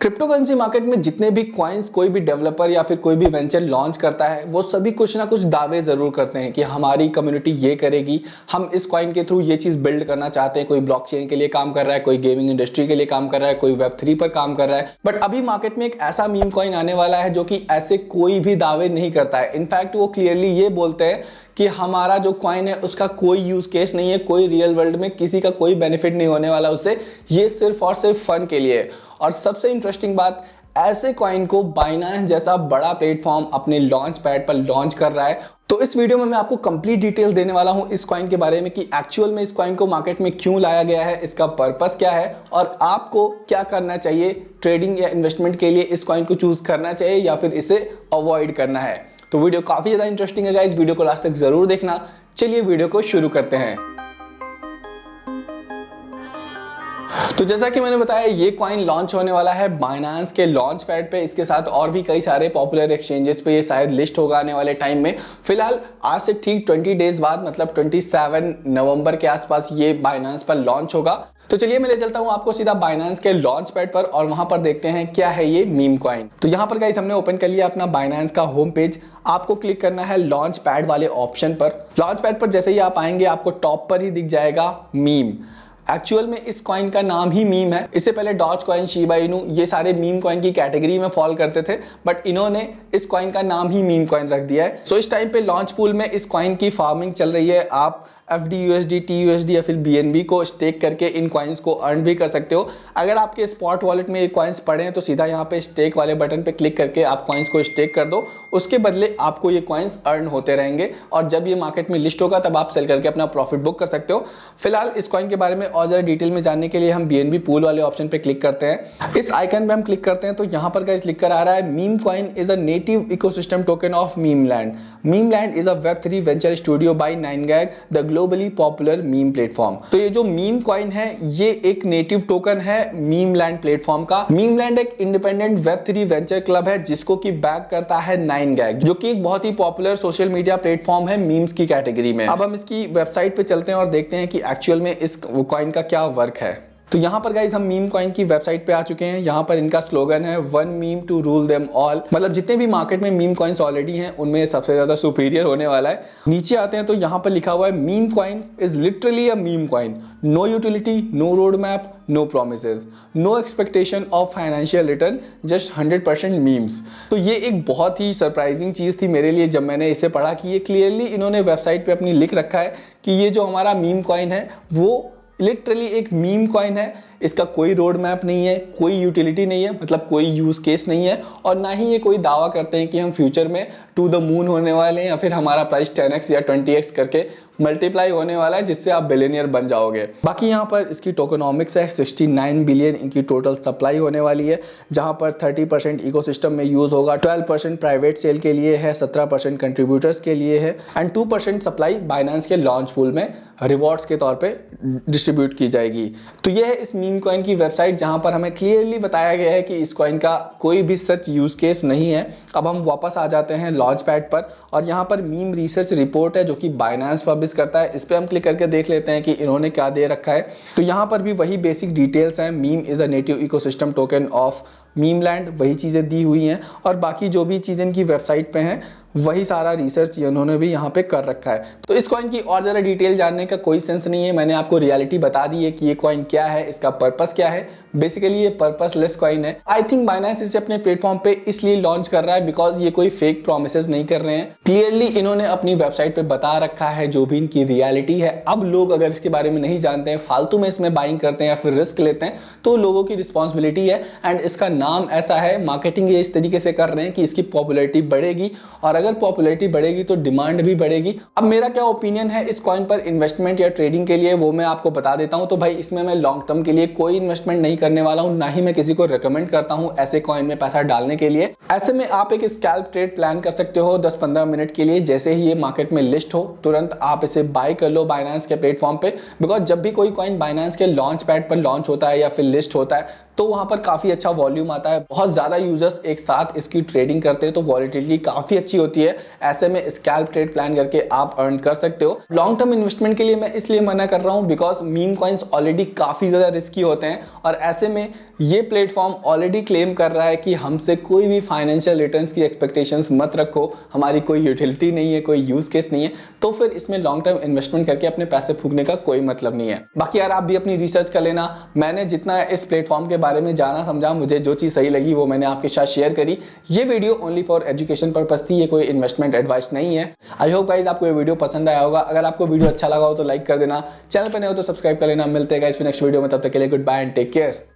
Crypto currency market में जितने भी कॉइन्स कोई भी डेवलपर या फिर कोई भी वेंचर लॉन्च करता है वो सभी कुछ ना कुछ दावे जरूर करते हैं कि हमारी कम्युनिटी ये करेगी, हम इस कॉइन के थ्रू ये चीज बिल्ड करना चाहते हैं। कोई ब्लॉकचेन के लिए काम कर रहा है, कोई गेमिंग इंडस्ट्री के लिए काम कर रहा है, कोई वेब3 पर काम कर रहा है। बट अभी मार्केट में एक ऐसा मीम कॉइन आने वाला है जो कि ऐसे कोई भी दावे नहीं करता है। इनफैक्ट वो क्लियरली ये बोलते हैं कि हमारा जो कॉइन है उसका कोई यूज केस नहीं है, कोई रियल वर्ल्ड में किसी का कोई बेनिफिट नहीं होने वाला उससे, ये सिर्फ और सिर्फ फन के लिए है। और सबसे इंटरेस्टिंग बात, ऐसे कॉइन को बाइनेंस जैसा बड़ा प्लेटफॉर्म अपने लॉन्च पैड पर लॉन्च कर रहा है। तो इस वीडियो में मैं आपको कंप्लीट डिटेल देने वाला हूं इस कॉइन के बारे में कि एक्चुअल में इस कॉइन को मार्केट में क्यों लाया गया है, इसका पर्पस क्या है और आपको क्या करना चाहिए ट्रेडिंग या इन्वेस्टमेंट के लिए। इस कॉइन को चूज करना चाहिए या फिर इसे अवॉइड करना है। तो वीडियो काफी ज्यादा इंटरेस्टिंग है गाइस, वीडियो को लास्ट तक जरूर देखना। चलिए वीडियो को शुरू करते हैं। तो जैसा कि मैंने बताया, ये कॉइन लॉन्च होने वाला है बाइनेंस के लॉन्च पैड पे। इसके साथ और भी कई सारे पॉपुलर एक्सचेंजेस पे ये शायद लिस्ट होगा आने वाले टाइम में। फिलहाल आज से ठीक 20 डेज बाद मतलब 27 नवंबर के आसपास ये बाइनेंस पर लॉन्च होगा। तो चलिए मैं ले चलता हूं आपको सीधा बाइनेंस के लॉन्च पैड पर और वहां पर देखते हैं क्या है ये मीम कॉइन। तो यहां पर गाइस हमने ओपन कर लिया अपना बाइनेंस का होम पेज। आपको क्लिक करना है लॉन्च पैड वाले ऑप्शन पर। लॉन्च पैड पर जैसे ही आप आएंगे आपको टॉप पर ही दिख जाएगा मीम। एक्चुअल में इस कॉइन का नाम ही मीम है। इससे पहले डॉज कॉइन, शिबा इनू ये सारे मीम कॉइन की कैटेगरी में फॉल करते थे, बट इन्होंने इस कॉइन का नाम ही मीम कॉइन रख दिया है। सो इस टाइम पे लॉन्च पूल में इस कॉइन की फार्मिंग चल रही है। आप FDUSD, TUSD या फिर BNB को स्टेक करके इन कॉइन्स को अर्न भी कर सकते हो। अगर आपके स्पॉट वॉलेट में ये कॉइन्स पड़े हैं तो सीधा यहाँ पे स्टेक वाले बटन पे क्लिक करके आप कॉइन्स को स्टेक कर दो। उसके बदले आपको ये कॉइन्स अर्न होते रहेंगे और जब ये मार्केट में लिस्ट होगा तब आप सेल करके अपना प्रॉफिट बुक कर सकते हो। फिलहाल इस कॉइन के बारे में और ज़रा डिटेल में जानने के लिए हम BNB पूल वाले ऑप्शन पे क्लिक करते हैं। इस आइकन पे हम क्लिक करते हैं तो यहाँ पर गाइस लिख कर आ रहा है meme coin is a native ecosystem token of Memeland. Memeland is a वेब3 venture studio by 9gag, the globally popular meme platform. तो ये जो मीम कॉइन है ये एक नेटिव टोकन है मीमलैंड प्लेटफॉर्म का। मीमलैंड एक इंडिपेंडेंट वेब3 वेंचर क्लब है जिसको की बैक करता है 9gag, जो कि एक बहुत ही पॉपुलर सोशल मीडिया प्लेटफॉर्म है मीम्स की कैटेगरी में। अब हम इसकी वेबसाइट पे चलते हैं और देखते हैं कि एक्चुअल में इस कॉइन का क्या वर्क है। तो यहाँ पर गाइस हम मीम कॉइन की वेबसाइट पे आ चुके हैं। यहाँ पर इनका स्लोगन है one meme to rule them all, मतलब जितने भी मार्केट में मीम कॉइन्स ऑलरेडी हैं उनमें सबसे ज्यादा सुपीरियर होने वाला है। नीचे आते हैं तो यहाँ पर लिखा हुआ है meme coin is literally a meme coin, no utility, no road map, no promises, no expectation of financial return, just 100% memes. तो ये एक बहुत ही सरप्राइजिंग चीज़ थी मेरे लिए जब मैंने इसे पढ़ा कि ये क्लियरली इन्होंने वेबसाइट पे अपनी लिख रखा है कि ये जो हमारा मीम कॉइन है वो लिटरली एक मीम कॉइन है। इसका कोई रोड मैप नहीं है, कोई यूटिलिटी नहीं है, मतलब कोई यूज केस नहीं है और ना ही ये कोई दावा करते हैं कि हम फ्यूचर में टू द मून होने वाले हैं या फिर हमारा प्राइस 10x या 20x करके मल्टीप्लाई होने वाला है जिससे आप बिलियनियर बन जाओगे। बाकी यहाँ पर इसकी टोकनॉमिक्स है 69 बिलियन इनकी टोटल सप्लाई होने वाली है, जहाँ पर 30% इकोसिस्टम में यूज होगा, 12% प्राइवेट सेल के लिए है, 17% कंट्रीब्यूटर्स के लिए है एंड 2% सप्लाई बाइनेंस के लॉन्च पूल में रिवॉर्ड्स के तौर पे डिस्ट्रीब्यूट की जाएगी। तो ये है इस मीम कॉइन की वेबसाइट जहां पर हमें क्लियरली बताया गया है कि इस कॉइन का कोई भी सच यूज केस नहीं है। अब हम वापस आ जाते हैं लॉन्च पैड पर और यहाँ पर मीम रिसर्च रिपोर्ट है जो कि बाइनेंस पब्लिश करता है। इस पर हम क्लिक करके देख लेते हैं कि इन्होंने क्या दे रखा है। तो यहाँ पर भी वही बेसिक डिटेल्स हैं, meme is a native ecosystem token of Memeland, वही चीज़ें दी हुई हैं और बाकी जो भी चीज़ें इनकी वेबसाइट पे हैं वही सारा रिसर्च उन्होंने भी यहाँ पे कर रखा है। तो इस कॉइन की और ज़रा डिटेल जानने का कोई सेंस नहीं है, मैंने आपको रियलिटी बता दी है कि ये कॉइन क्या है, इसका पर्पस क्या है। बेसिकली ये पर्पसलेस कॉइन है। आई थिंक बाइनेंस इसे अपने प्लेटफॉर्म पे इसलिए लॉन्च कर रहा है बिकॉज ये कोई फेक प्रोमिसेस नहीं कर रहे हैं। क्लियरली इन्होंने अपनी वेबसाइट पे बता रखा है जो भी इनकी रियलिटी है। अब लोग अगर इसके बारे में नहीं जानते हैं, फालतू में इसमें बाइंग करते हैं या फिर रिस्क लेते हैं तो लोगों की रिस्पॉन्सिबिलिटी है। एंड इसका नाम ऐसा है, मार्केटिंग ये इस तरीके से कर रहे हैं कि इसकी पॉपुलैरिटी बढ़ेगी और अगर पॉपुलैरिटी बढ़ेगी तो डिमांड भी बढ़ेगी। अब मेरा क्या ओपिनियन है इस कॉइन पर इन्वेस्टमेंट या ट्रेडिंग के लिए वो मैं आपको बता देता हूं। तो भाई इसमें मैं लॉन्ग टर्म के लिए कोई इन्वेस्टमेंट नहीं करने वाला हूं, ना ही मैं किसी को रिकमेंड करता हूं ऐसे कॉइन में पैसा डालने के लिए। ऐसे में आप एक स्कैल्प ट्रेड प्लान कर सकते हो 10-15 मिनट के लिए। जैसे ही ये मार्केट में लिस्ट हो तुरंत आप इसे बाय कर लो बाइनेंस के प्लेटफॉर्म पे, बिकॉज जब भी कोई कॉइन बाइनेंस के लॉन्च पैड पर लॉन्च होता है या फिर लिस्ट होता है तो वहां पर काफी अच्छा वॉल्यूम आता है, बहुत ज्यादा यूजर्स एक साथ इसकी ट्रेडिंग करते हैं, तो वॉलिटिलिटी काफी अच्छी होती है। ऐसे में स्कैल्प ट्रेड प्लान करके आप अर्न कर सकते हो। लॉन्ग टर्म इन्वेस्टमेंट के लिए मैं इसलिए मना कर रहा हूं बिकॉज मीम कॉइन्स ऑलरेडी काफी ज्यादा रिस्की होते हैं, और ऐसे में ये प्लेटफॉर्म ऑलरेडी क्लेम कर रहा है कि हमसे कोई भी फाइनेंशियल रिटर्न्स की एक्सपेक्टेशंस मत रखो, हमारी कोई यूटिलिटी नहीं है, कोई यूज केस नहीं है, तो फिर इसमें लॉन्ग टर्म इन्वेस्टमेंट करके अपने पैसे फूकने का कोई मतलब नहीं है। बाकी यार आप भी अपनी रिसर्च कर लेना। मैंने जितना इस प्लेटफॉर्म के बारे में जाना समझा, मुझे जो चीज सही लगी वो मैंने आपके साथ शेयर करी। ये video only for education purpose थी, ये कोई इन्वेस्टमेंट एडवाइस नहीं है। आई होप गाइस आपको ये वीडियो पसंद आया होगा। अगर आपको वीडियो अच्छा लगा हो तो लाइक कर देना, चैनल पर नए हो तो सब्सक्राइब कर लेना। मिलते हैं गाइस नेक्स्ट वीडियो में, तब तक के लिए goodbye and take care.